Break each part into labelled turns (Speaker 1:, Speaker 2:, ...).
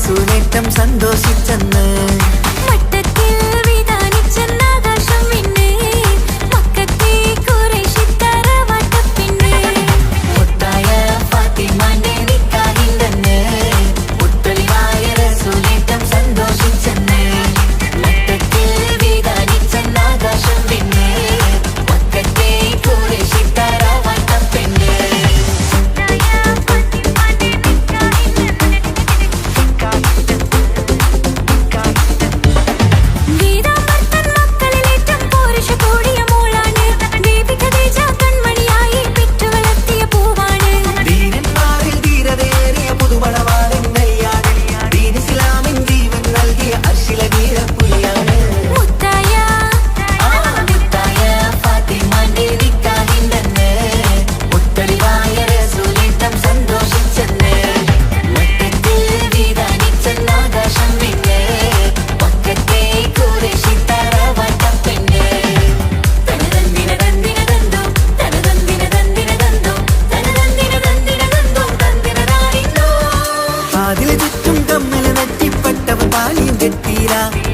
Speaker 1: സുനേറ്റം സന്തോഷിച്ചെന്ന്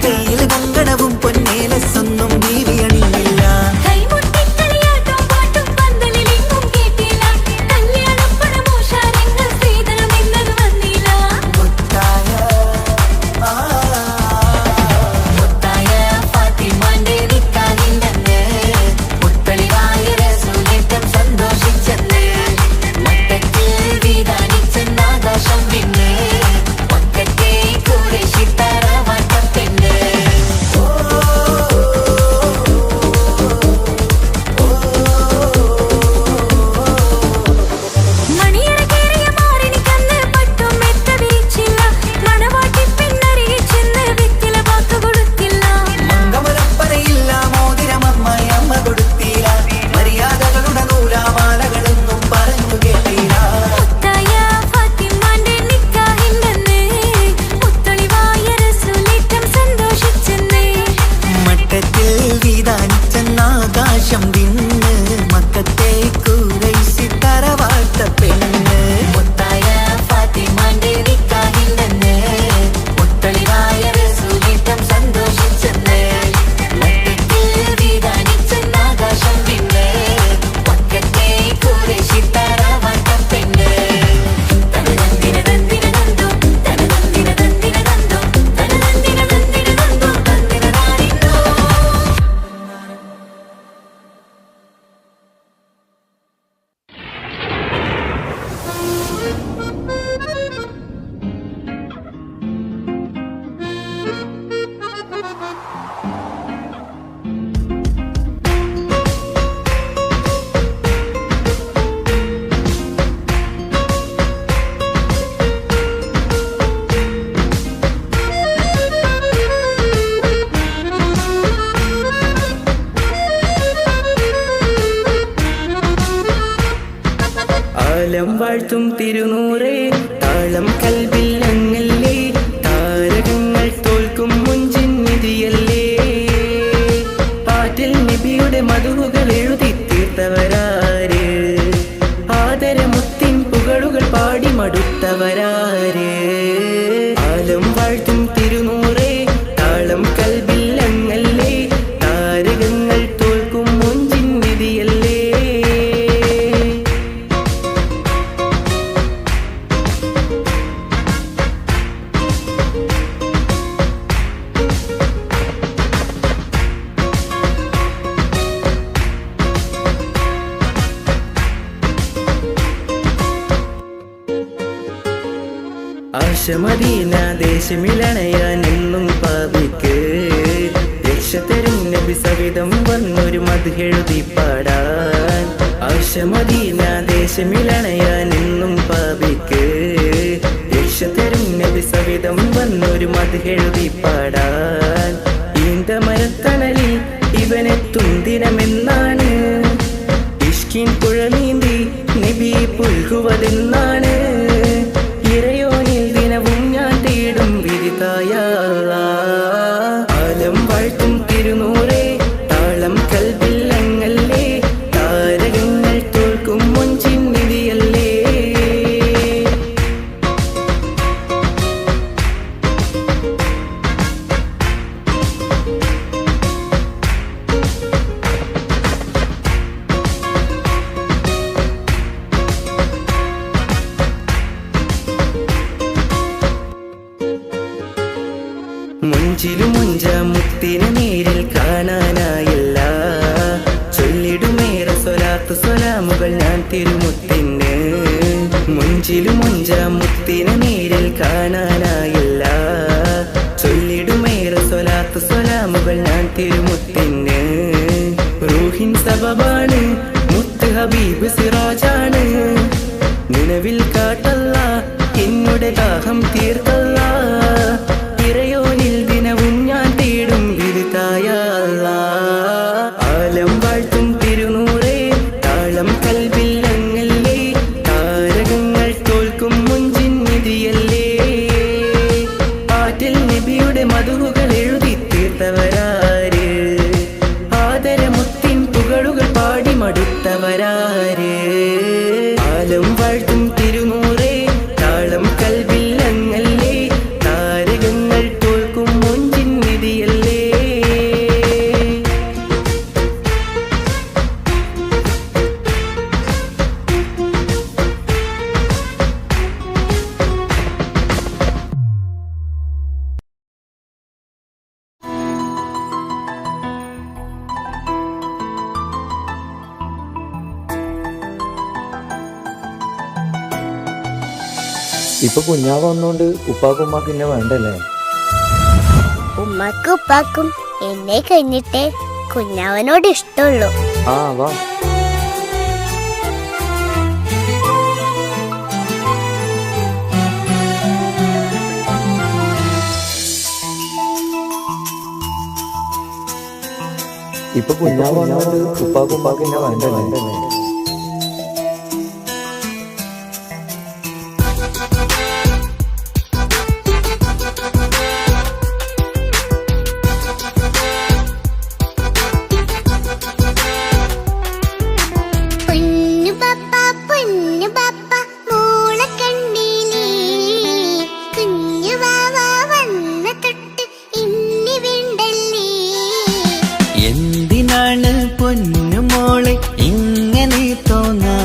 Speaker 1: കയ്യിൽ കങ്കണവും പൊന്നേലസൊന്നും ദീവിയണിയില്ല ആകാശം വിണ്ണ് മക്കത്തെ കുറേശി തറവാട്ട പെണ്ണ് മുത്തായ ഫാത്തിമാന്റെ നിക്കാഹിണ്ടെന്ന് മുത്തളിവായ റസൂലിട്ടം സന്തോഷിച്ചെന്ന് മക്കത്തിൽ വിധാനിച്ചെന്ന് ആകാശം വിണ്ണ് മക്കത്തെ കുറേശി തറവാട്ട പെണ്ണ് തനതന്തിന തന്തിന തന്തോ തനതന്തിന തന്തിന തന്തോ തനതന്തിന തന്തിന തന്തോ തന്തിന നാരിന്തോ.
Speaker 2: ആലം വാഴ്ത്തും തിരുനൂറേ താളം കൽബിൽ അങ്ങല്ലേ താരകങ്ങൾ തോൽക്കും മുഞ്ചിൻ നിധിയല്ലേ പാട്ടിൽ നബിയുടെ മധുകൾ എഴുതി തീർത്തവരാര് ആദരമുത്തിൻ പുകളുകൾ പാടി മടുത്തവരാര് ആലം വാഴ്ത്തും തിരുനൂറേ താളം കൽബിൽ അങ്ങല്ലേ താരകങ്ങൾ തോൽക്കും മുഞ്ചിൻ നിധിയല്ലേ ആശമദീന ദേശമിലണയാൻ എന്നും പാപിക്ക് രക്ഷതരും നബി സവിധം വന്നൊരു മദ്ഹെഴുതി പാടാൻ ആശമദീന ദേശമിലണയാൻ എന്നും പാപിക്ക് രക്ഷതരും നബി സവിധം വന്നൊരു മദ്ഹെഴുതി പാടാൻ. ഈന്ത മരത്തണലിൽ ഇവനെത്തും ദിനമെന്നാണ്, ഇഷ്കിൻ പുഴ നീന്തി നബി പുൽകുവതെന്നാണ്. ഇറയോനിൽ ദിനവും ഞാൻ തേടും വിരിതായ ആലം വാഴ്ത്തും തിരുനൂറേ, താളം കൽബില്ലങ്ങല്ലേ, താരകങ്ങൾ തോൽക്കും മുഞ്ചിൻ നിധിയല്ലേ. മുഞ്ചിലും മുഞ്ച മുത്തിനെ നേരിൽ കാണാനായില്ല, ചൊല്ലിടുമേറെ സ്വലാത്ത് സ്വലാമുകൾ ഞാൻ തിരുമുത്തിന്. മുഞ്ചിലും മുഞ്ച മുത്തിനെ നേരിൽ കാണാനായില്ല, ചൊല്ലിടുമേറെ സ്വലാത്ത് സ്വലാമുകൾ ഞാൻ തിരുമുത്തിന്. റൂഹിൻ സബബാണ് മുത്ത് ഹബീബ് സിറാജാണ്, നിലവിൽ കാട്ടല്ല എന്നുടെ ദാഹം തീർക്കല്ല. ഇറയോനിൽ ദിനവും ഞാൻ തേടും വിരുതായ ആലം വാഴ്ത്തും തിരുനൂറേ, താളം കൽബില്ലങ്ങല്ലേ, താരകങ്ങൾ തോൽക്കും മുഞ്ചിൻ നിധിയല്ലേ. പാറ്റിൽ നബിയുടെ മധുകൾ എഴുതി തീർത്തവരാര്, ആദരമുത്തിൻ പുകളുകൾ പാടി മടുത്തവരാര്. ആലം വാഴ്ത്തും തിരുനൂറേ, താളം കൽബില്ലങ്ങല്ലേ, താരകങ്ങൾ തോൽക്കും മുഞ്ചിൻ നിധിയല്ലേ.
Speaker 3: ഇപ്പൊ കുഞ്ഞാവ് വന്നോണ്ട് ഉപ്പാക്കും ഉമ്മാക്കും എന്നെ വേണ്ടല്ലേ?
Speaker 4: ഉമ്മക്കും ഉപ്പാക്കും എന്നെ കഴിഞ്ഞിട്ടേ കുഞ്ഞാവനോട് ഇഷ്ടമുള്ളൂ.
Speaker 3: ആ വാ. ഇപ്പൊ കുഞ്ഞാവ് വന്നോണ്ട് ഉപ്പാക്കും ഉമ്മാക്കും എന്നെ വേണ്ടല്ലേ?
Speaker 1: എന്തിനാണ് പൊന്നുമോളെ ഇങ്ങനെ തോന്നാ?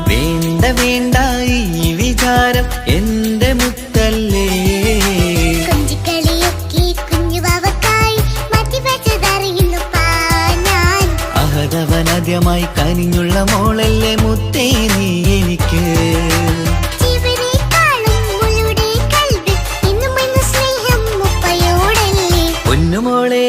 Speaker 1: വേണ്ട വേണ്ട ഈ വിചാരം എന്റെ മുത്തല്ലേ. അഹദവനാദ്യമായി കനിഞ്ഞുള്ള മോളല്ലേ മുത്തേ നീ എനിക്ക്. പൊന്നുമോളെ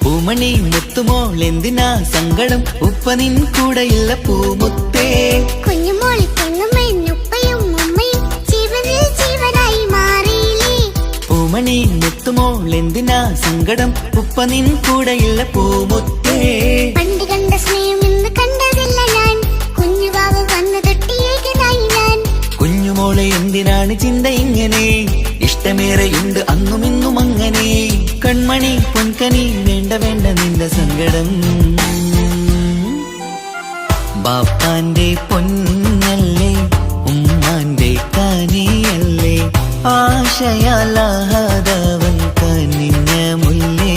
Speaker 1: പൂമണി മുത്തുമോൾ എന്തിനാ സങ്കടം, ഉപ്പ നിൻ കൂടെയുള്ള പൂമുത്തേ. പൂമണി മുത്തുമോൾ എന്തിനാ സങ്കടം, ഉപ്പ നിൻ കൂടെയുള്ള പൂമുത്തേ.
Speaker 4: പണ്ട് കണ്ട സ്നേഹം ഇന്ന് കണ്ടതില്ല ഞാൻ, കുഞ്ഞുവാവ് വന്നു തൊട്ടിയേകനായി ഞാൻ.
Speaker 1: കുഞ്ഞുമോളെ എന്തിനാണ് ചിന്ത ഇങ്ങനെ, ഇഷ്ട നേട്ടമേറെയുണ്ട് അന്നും ഇന്നും അങ്ങനെ. കൺമണി പൊൻകനി വേണ്ട വേണ്ട നിന്റെ സങ്കടം. ബാപ്പാന്റെ പൊന്നല്ലേ ഉമ്മാന്റെ കനിയല്ലേ, ആശയാലാഹതവൻ കനിഞ്ഞ മുല്ലേ,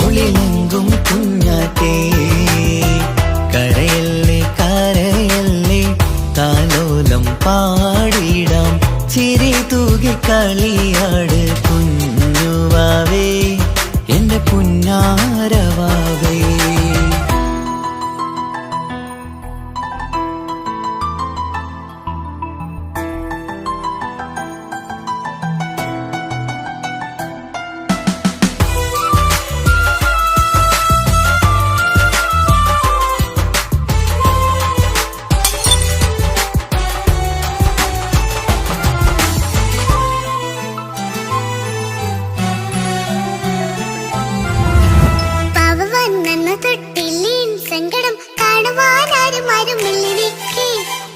Speaker 1: ഒളിലെങ്കും കുഞ്ഞാറ്റേ. കരയല്ലേ കരയല്ലേ താലോലം പാടിടാം, ചിരി തൂകി കളിയാട് കുഞ്ഞുവാവേ എന്റെ പുന്നാരവാവേ.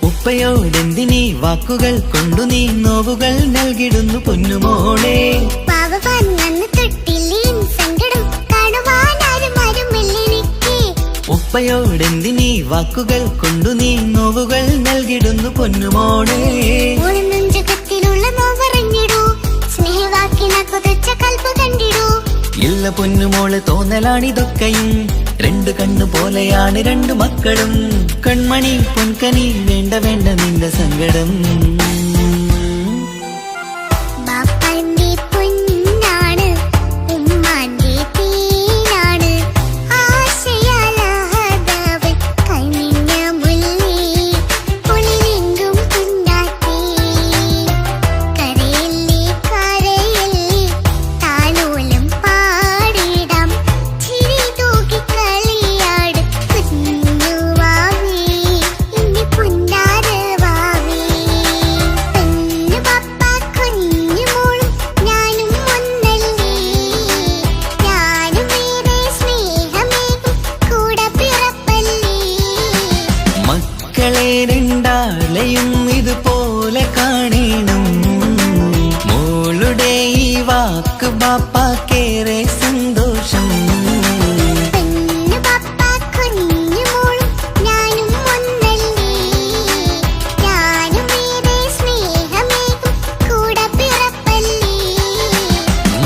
Speaker 1: ഉപ്പയോടെന്തിനീ വാക്കുകൾ കൊണ്ടു നീ നോവുകൾ നൽകിടുന്നു പൊന്നുമോളെ. ഉപ്പയോടെന്തിനീ വാക്കുകൾ കൊണ്ടു നീ നോവുകൾ നൽകിടുന്നു പൊന്നുമോളെ. ഇല്ല പൊന്നുമോള് തോന്നലാണിതൊക്കെയും, രണ്ടു കണ്ണു പോലെയാണ് രണ്ടു മക്കളും. കൺമണി പൊൻകനി വേണ്ട വേണ്ട നിന്റെ സങ്കടം. രണ്ടാളെയും ഇതുപോലെ കാണണം, മോളുടെ ഈ വാക്ക് ബാപ്പാക്കേറെ സന്തോഷം.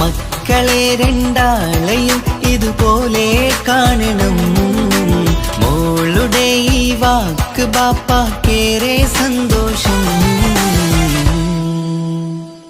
Speaker 1: മക്കളെ രണ്ടാളെയും ഇതുപോലെ കാണണം, മോളുടെ ഈ വാക്ക് ബാപ്പാക്കേറെ സന്തോഷം.